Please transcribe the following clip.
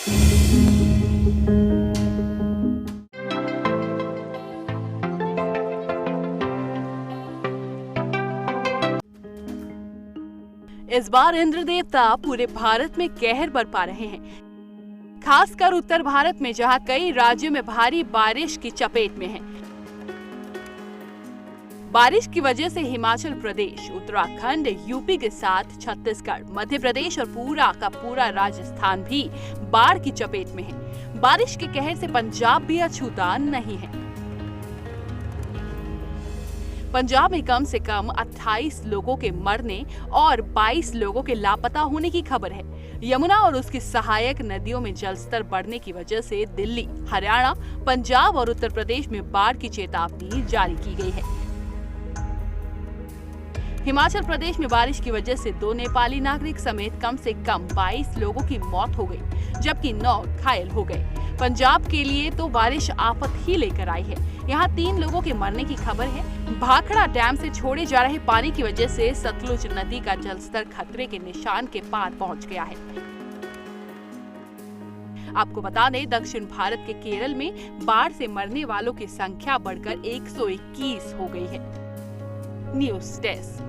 इस बार इंद्र देवता पूरे भारत में कहर बरपा रहे हैं, खासकर उत्तर भारत में, जहां कई राज्यों में भारी बारिश की चपेट में हैं। बारिश की वजह से हिमाचल प्रदेश, उत्तराखंड, यूपी के साथ छत्तीसगढ़, मध्य प्रदेश और पूरा का पूरा राजस्थान भी बाढ़ की चपेट में है। बारिश के कहर से पंजाब भी अछूता नहीं है। पंजाब में कम से कम 28 लोगों के मरने और 22 लोगों के लापता होने की खबर है। यमुना और उसकी सहायक नदियों में जलस्तर बढ़ने की वजह से दिल्ली, हरियाणा, पंजाब और उत्तर प्रदेश में बाढ़ की चेतावनी जारी की गई है। हिमाचल प्रदेश में बारिश की वजह से 2 नेपाली नागरिक समेत कम से कम 22 लोगों की मौत हो गई, जबकि 9 घायल हो गए। पंजाब के लिए तो बारिश आफत ही लेकर आई है। यहाँ 3 लोगों के मरने की खबर है। भाखड़ा डैम से छोड़े जा रहे पानी की वजह से सतलुज नदी का जलस्तर खतरे के निशान के पार पहुंच गया है। आपको बता दें, दक्षिण भारत के केरल में बाढ़ से मरने वालों की संख्या बढ़कर 121 हो गई है। News desk.